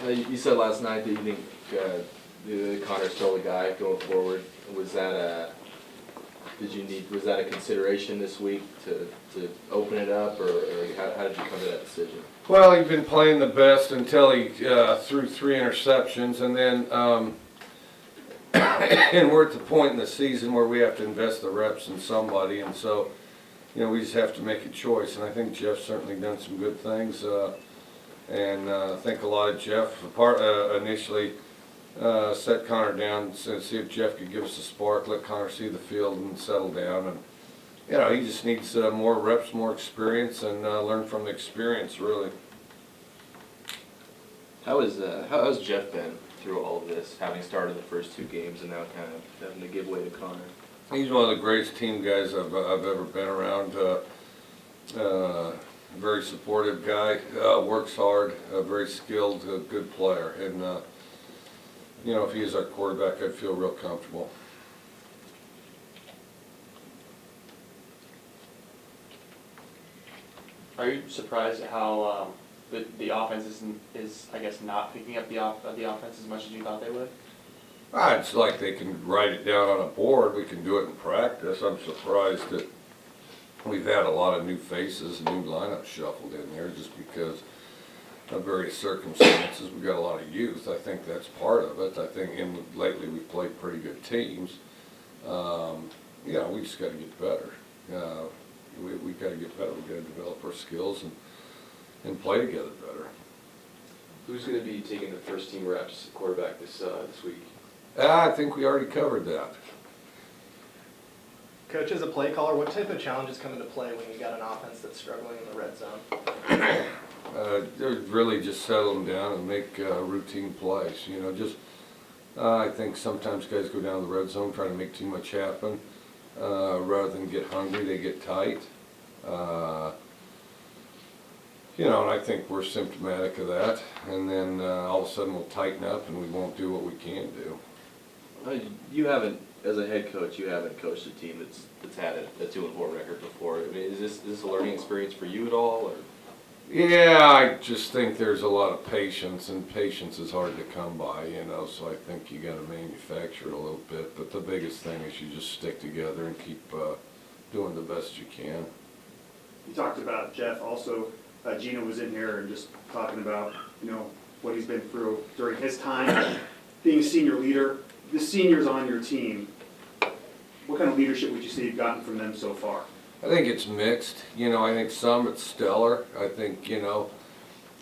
You said last night that you think Connor's still the guy going forward. Was that was that a consideration this week to open it up, or how did you come to that decision? Well, he'd been playing the best until he threw 3 interceptions, and then and we're at the point in the season where we have to invest the reps in somebody, and so we just have to make a choice. And I think Jeff's certainly done some good things, and I think a lot of Jeff initially set Connor down to see if Jeff could give us a spark, let Connor see the field and settle down. And he just needs more reps, more experience, and learn from the experience, really. How's Jeff been through all of this, having started the first 2 games and now kind of having to give way to Connor? He's one of the greatest team guys I've ever been around. Very supportive guy, works hard, very skilled, good player. And if he is our quarterback, I'd feel real comfortable. Are you surprised at how the offense is I guess not picking up the offense as much as you thought they would? It's like they can write it down on a board. We can do it in practice. I'm surprised that we've had a lot of new faces, new lineups shuffled in there just because of various circumstances. We've got a lot of youth. I think that's part of it. I think lately we've played pretty good teams. We just got to get better. We got to get better. We got to develop our skills and play together better. Who's going to be taking the first team reps quarterback this week? I think we already covered that. Coach, as a play caller, what type of challenges come into play when you got an offense that's struggling in the red zone? Really just settle them down and make routine plays. I think sometimes guys go down to the red zone trying to make too much happen. Rather than get hungry, they get tight. And I think we're symptomatic of that. And then all of a sudden we'll tighten up and we won't do what we can do. You haven't, as a head coach, you haven't coached a team that's had a 2-4 record before. I mean, is this a learning experience for you at all, or? Yeah, I just think there's a lot of patience, and patience is hard to come by, so I think you got to manufacture it a little bit. But the biggest thing is you just stick together and keep doing the best you can. You talked about Jeff also. Gino was in here and just talking about, what he's been through during his time being a senior leader. The seniors on your team, what kind of leadership would you say you've gotten from them so far? I think it's mixed. I think some it's stellar. I think,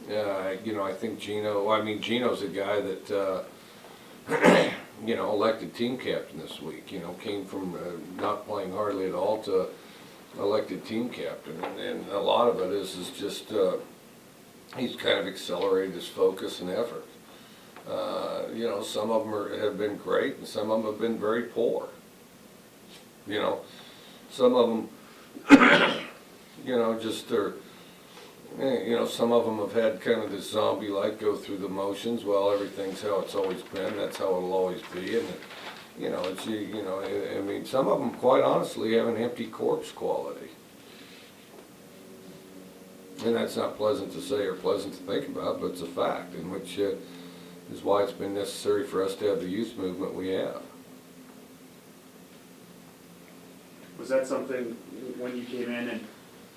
I think Gino's a guy that, elected team captain this week. Came from not playing hardly at all to elected team captain. And a lot of it is just, he's kind of accelerated his focus and effort. Some of them have been great and some of them have been very poor. Some of them some of them have had kind of this zombie-like go through the motions. Well, everything's how it's always been. That's how it'll always be. And some of them, quite honestly, have an empty corpse quality. And that's not pleasant to say or pleasant to think about, but it's a fact, in which is why it's been necessary for us to have the youth movement we have. Was that something when you came in and,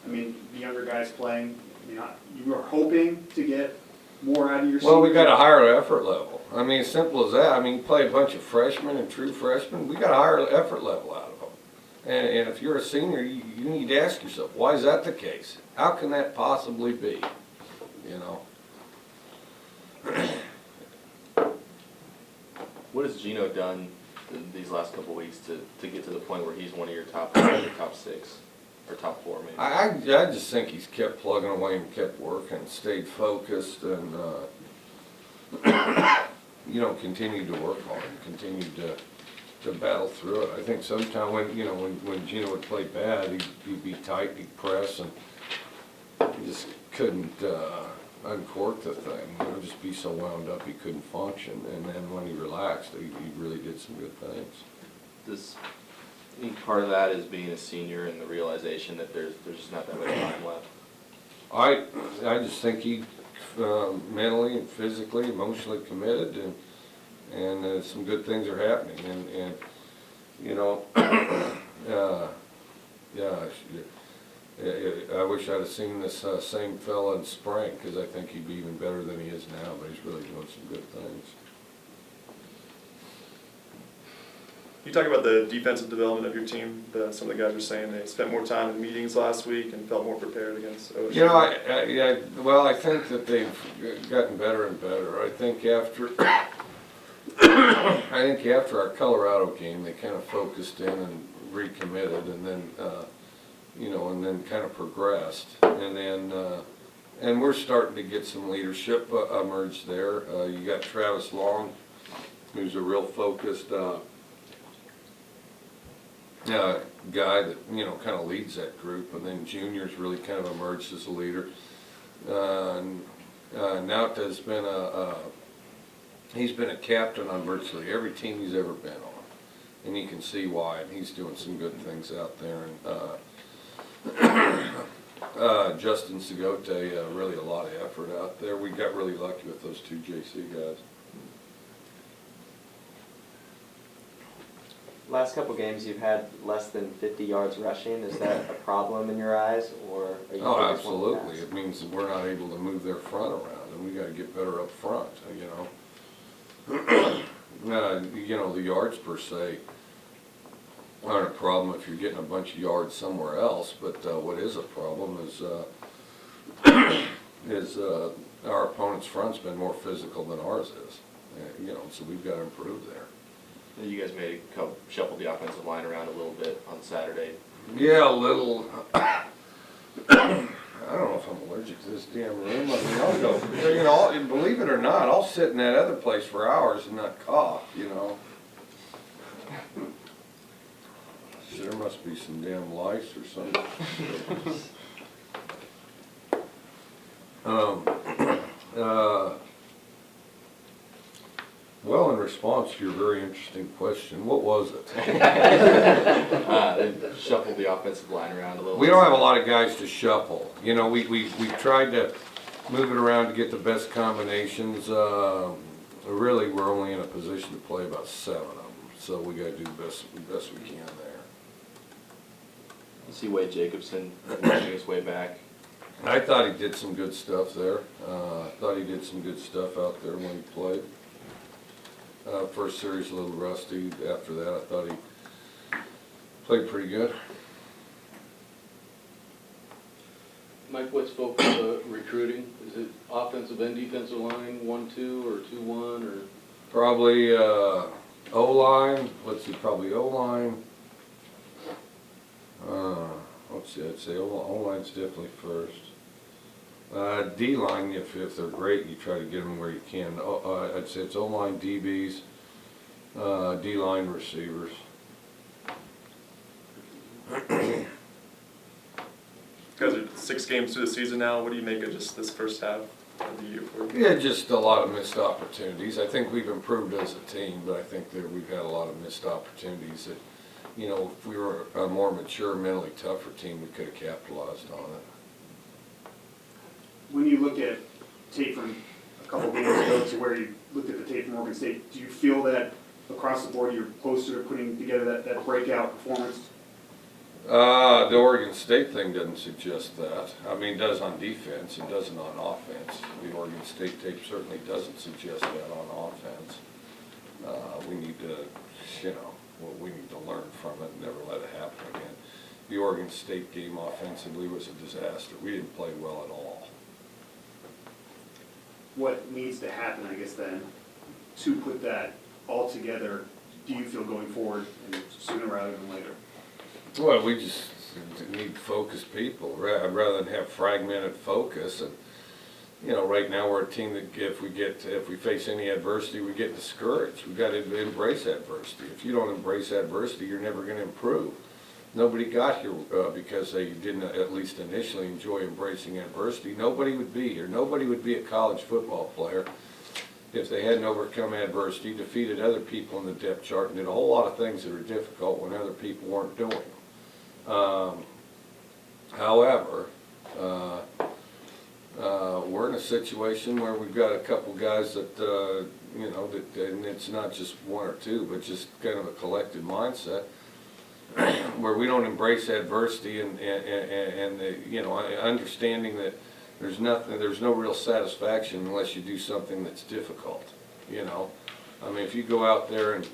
the younger guys playing, you were hoping to get more out of your Well, we seniors? got a higher effort level. As simple as that. You play a bunch of freshmen and true freshmen, we got a higher effort level out of them. And if you're a senior, you need to ask yourself, why is that the case? How can that possibly be? What has Gino done these last couple of weeks to get to the point where he's one of your top 6 or top 4 maybe? I just think he's kept plugging away and kept working, stayed focused, and continued to work hard, continued to battle through it. I think sometimes when Gino would play bad, he'd be tight, he'd press, and he just couldn't uncork the thing. Just be so wound up he couldn't function. And then when he relaxed, he really did some good things. I think part of that is being a senior and the realization that there's just not that much time left. I just think he mentally and physically, emotionally committed, and some good things are happening, and you know, yeah, I wish I'd have seen this same fella in spring, because I think he'd be even better than he is now, but he's really doing some good things. You talk about the defensive development of your team. Some of the guys were saying they spent more time in meetings last week and felt more prepared against OSU. You know, well, I think that they've gotten better and better. I think after our Colorado game, they kind of focused in and recommitted, and then you know, and then kind of progressed, and then and we're starting to get some leadership emerge there. You got Travis Long, who's a real focused guy that, you know, kind of leads that group, and then Junior's really kind of emerged as a leader. Nauta's been he's been a captain on virtually every team he's ever been on, and you can see why, and he's doing some good things out there. And Justin Segote, really a lot of effort out there. We got really lucky with those two JC guys. Last couple games, you've had less than 50 yards rushing. Is that a problem in your eyes, or are you Oh, focused on the absolutely. pass? It means that we're not able to move their front around, and we got to get better up front, you know. You know, the yards per se aren't a problem if you're getting a bunch of yards somewhere else, but what is a problem is our opponent's front's been more physical than ours is. You know, so we've got to improve there. You guys shuffled the offensive line around a little bit on Saturday. Yeah, a little. I don't know if I'm allergic to this damn room. I mean, I'll go, you know, believe it or not, I'll sit in that other place for hours and not cough, you know. There must be some damn lice or something. Well, in response to your very interesting question, what was it? They shuffled the offensive line around a little. We don't have a lot of guys to shuffle. You know, we tried to move it around to get the best combinations. Really, we're only in a position to play about 7 of them, so we got to do the best we can there. You see Wade Jacobson working his way back. I thought he did some good stuff there. I thought he did some good stuff out there when he played. First series a little rusty. After that, I thought he played pretty good. Mike, what's focus recruiting? Is it offensive and defensive line, 1-2 or 2-1 or? Probably O-line. Let's see, probably O-line. Let's see, I'd say O-line's definitely first. D-line, if they're great, you try to get them where you can. I'd say it's O-line, DBs, D-line, receivers. Guys are 6 games through the season now. What do you make of just this first half of the year for you? Yeah, just a lot of missed opportunities. I think we've improved as a team, but I think that we've had a lot of missed opportunities that, you know, if we were a more mature, mentally tougher team, we could have capitalized on it. When you look at tape from a couple of games ago to where you looked at the tape from Oregon State, do you feel that across the board you're closer to putting together that breakout performance? The Oregon State thing doesn't suggest that. I mean, it does on defense, it doesn't on offense. The Oregon State tape certainly doesn't suggest that on offense. We need to, you know, we need to learn from it and never let it happen again. The Oregon State game offensively was a disaster. We didn't play well at all. What needs to happen, I guess, then, to put that all together, do you feel going forward, and sooner rather than later? Well, we just need focused people rather than have fragmented focus. And you know, right now we're a team that if we face any adversity, we get discouraged. We've got to embrace adversity. If you don't embrace adversity, you're never going to improve. Nobody got here because they didn't, at least initially, enjoy embracing adversity. Nobody would be here. Nobody would be a college football player if they hadn't overcome adversity, defeated other people in the depth chart, and did a whole lot of things that are difficult when other people weren't doing. However, we're in a situation where we've got a couple guys that, you know, and it's not just one or two, but just kind of a collective mindset where we don't embrace adversity and the, you know, understanding that there's no real satisfaction unless you do something that's difficult, you know. I mean, if you go out there and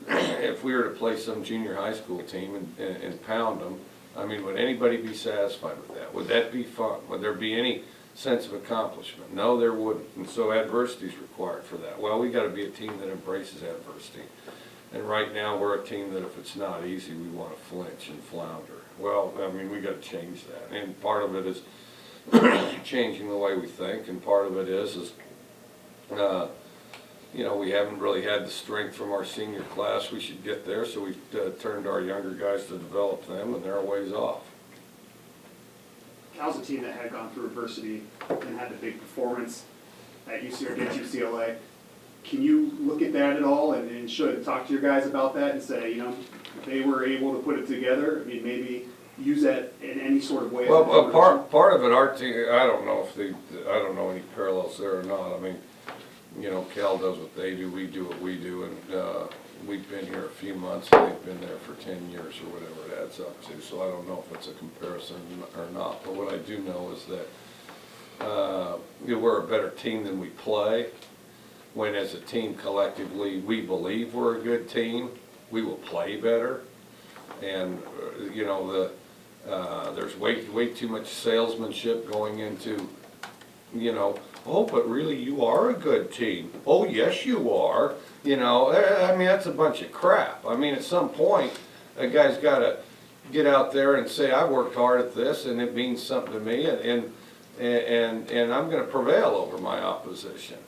if we were to play some junior high school team and pound them, I mean, would anybody be satisfied with that? Would that be fun? Would there be any sense of accomplishment? No, there wouldn't. And so adversity is required for that. Well, we got to be a team that embraces adversity. And right now, we're a team that if it's not easy, we want to flinch and flounder. Well, I mean, we got to change that. And part of it is changing the way we think, and part of it is you know, we haven't really had the strength from our senior class. We should get there, so we've turned to our younger guys to develop them, and they're a ways off. Cal's a team that had gone through adversity and had the big performance at against UCLA. Can you look at that at all and talk to your guys about that and say, you know, if they were able to put it together, I mean, maybe use that in any sort of way? Well, part of it, our team, I don't know any parallels there or not. I mean, you know, Cal does what they do, we do what we do, and we've been here a few months, and they've been there for 10 years or whatever it adds up to, so I don't know if it's a comparison or not. But what I do know is that you know, we're a better team than we play. When as a team collectively we believe we're a good team, we will play better. And you know, there's way too much salesmanship going into, you know, oh, but really you are a good team. Oh, yes you are. You know, I mean, that's a bunch of crap. I mean, at some point, a guy's got to get out there and say, I worked hard at this and it means something to me, and I'm going to prevail over my opposition.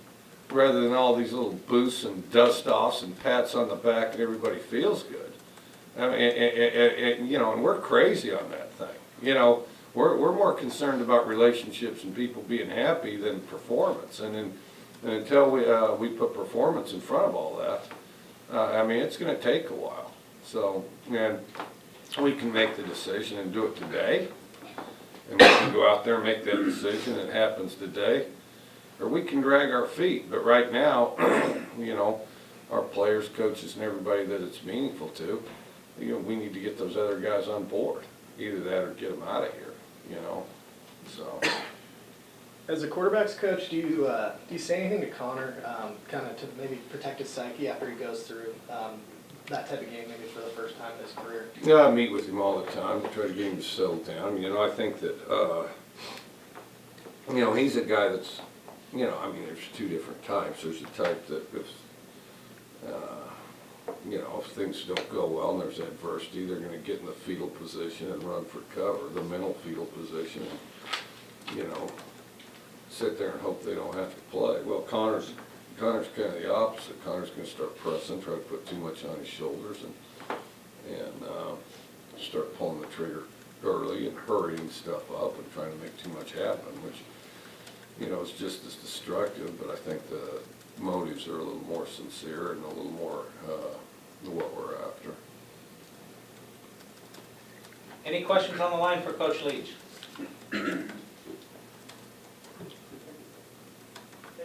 Rather than all these little boosts and dust-offs and pats on the back and everybody feels good. I mean, you know, and we're crazy on that thing. You know, we're more concerned about relationships and people being happy than performance. And until we put performance in front of all that, I mean, it's going to take a while. So, and we can make the decision and do it today. And we can go out there and make that decision. It happens today. Or we can drag our feet. But right now, you know, our players, coaches, and everybody that it's meaningful to, you know, we need to get those other guys on board. Either that or get them out of here, you know. So. As a quarterbacks coach, do you say anything to Connor, kind of to maybe protect his psyche after he goes through that type of game, maybe for the first time in his career? Yeah, I meet with him all the time, try to get him to settle down. You know, I think that, you know, he's a guy that's, you know, I mean, there's two different types. There's a type that if, you know, if things don't go well and there's adversity, they're going to get in the fetal position and run for cover, the mental fetal position, and, you know, sit there and hope they don't have to play. Well, Connor's kind of the opposite. Connor's going to start pressing, try to put too much on his shoulders, and start pulling the trigger early and hurrying stuff up and trying to make too much happen, which, you know, is just as destructive. But I think the motives are a little more sincere and a little more what we're after. Any questions on the line for Coach Leach? Hey,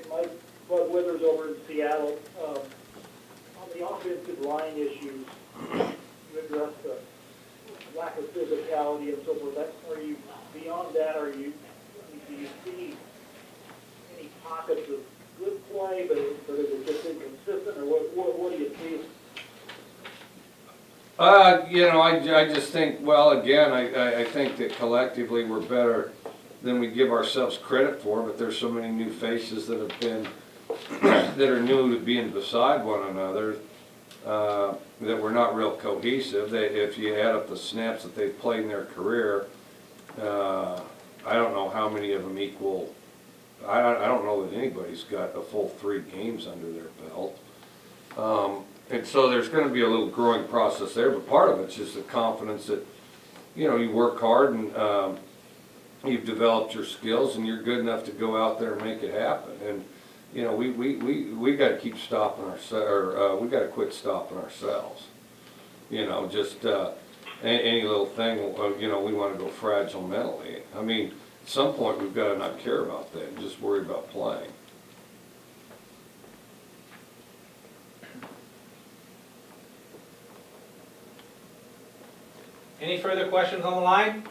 Mike, Bud Withers over in Seattle. On the offensive line issues, you addressed the lack of physicality and so forth. Are you beyond that? Do you see any pockets of good play, but is it just inconsistent, or what do you see? You know, I just think, well, again, I think that collectively we're better than we give ourselves credit for, but there's so many new faces that have been, that are new to being beside one another, that we're not real cohesive. If you add up the snaps that they've played in their career, I don't know how many of them equal, I don't know that anybody's got a full 3 games under their belt. And so there's going to be a little growing process there, but part of it's just the confidence that, you know, you work hard and you've developed your skills and you're good enough to go out there and make it happen. And, you know, we got to keep stopping ourselves, or we got to quit stopping ourselves. You know, just any little thing, you know, we want to go fragile mentally. I mean, At some point, we've gotta not care about that and just worry about playing. Any further questions on the line?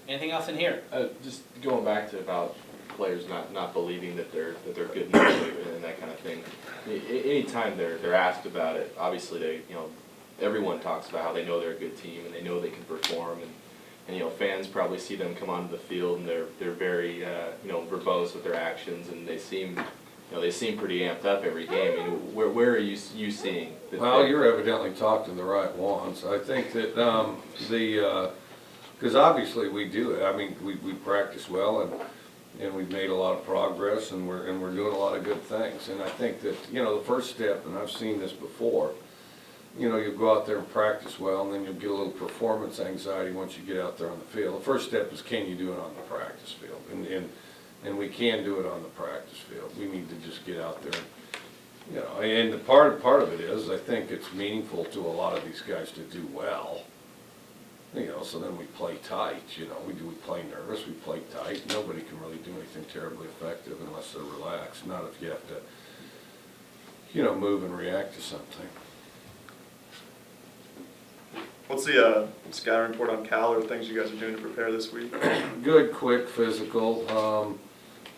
Anything else in here? Just going back to about players not believing that they're good enough and that kind of thing. Anytime they're asked about it, obviously everyone talks about how they know they're a good team and they know they can perform, and fans probably see them come onto the field and they're very verbose with their actions, and they seem pretty amped up every game. I mean, where are you seeing that? Well, you're evidently talking to the right ones. I think that because obviously we do it. I mean, we practice well and we've made a lot of progress, and we're doing a lot of good things. And I think that the first step, and I've seen this before, you go out there and practice well, and then you'll get a little performance anxiety once you get out there on the field. The first step is, can you do it on the practice field? And we can do it on the practice field. We need to just get out there. And the part of it is, I think it's meaningful to a lot of these guys to do well. So then we play tight. We play nervous, we play tight. Nobody can really do anything terribly effective unless they're relaxed. Not if you have to, move and react to something. What's the scouting report on Cal, or things you guys are doing to prepare this week? Good, quick, physical.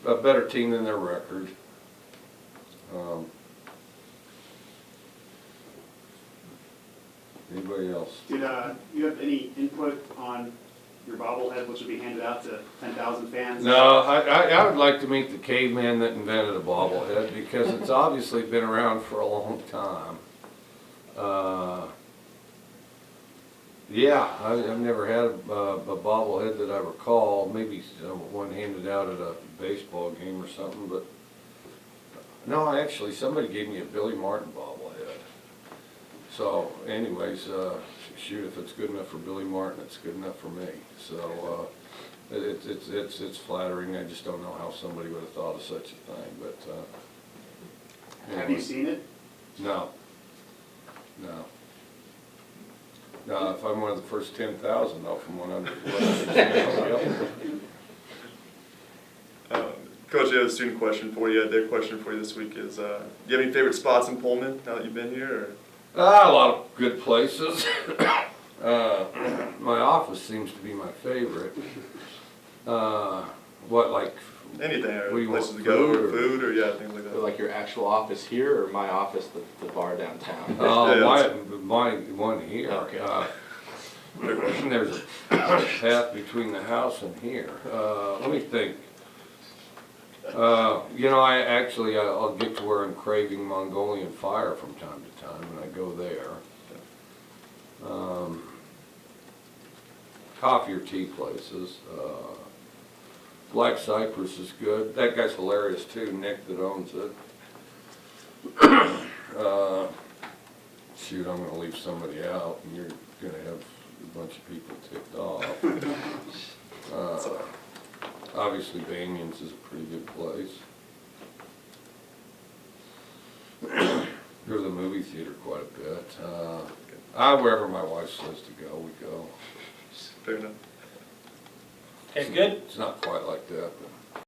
A better team than their record. Anybody else? Did you have any input on your bobblehead, which will be handed out to 10,000 fans? No, I would like to meet the caveman that invented a bobblehead, because it's obviously been around for a long time. Yeah, I've never had a bobblehead that I recall. Maybe one handed out at a baseball game or something, but no, actually somebody gave me a Billy Martin bobblehead. So anyways, shoot, if it's good enough for Billy Martin, it's good enough for me. So it's flattering. I just don't know how somebody would have thought of such a thing, but Have you seen it? No. No, if I'm one of the first 10,000, though, from 100. Coach, I have a student question for you. Their question for you this week is, do you have any favorite spots in Pullman now that you've been here? Or? A lot of good places. My office seems to be my favorite. Like? Anything, or What do you places want, to go, or food, food, or yeah, things like that. Like your actual office here, or my office, the bar downtown? My one here. Okay. There's a path between the house and here. Let me think. I'll get to where I'm craving Mongolian fire from time to time, and I go there. Coffee or tea places. Black Cypress is good. That guy's hilarious too, Nick that owns it. Shoot, I'm gonna leave somebody out, and you're gonna have a bunch of people ticked off. Obviously, Banyan's is a pretty good place. Go to the movie theater quite a bit. Wherever my wife says to go, we go. Okay, good. It's not quite like that, but.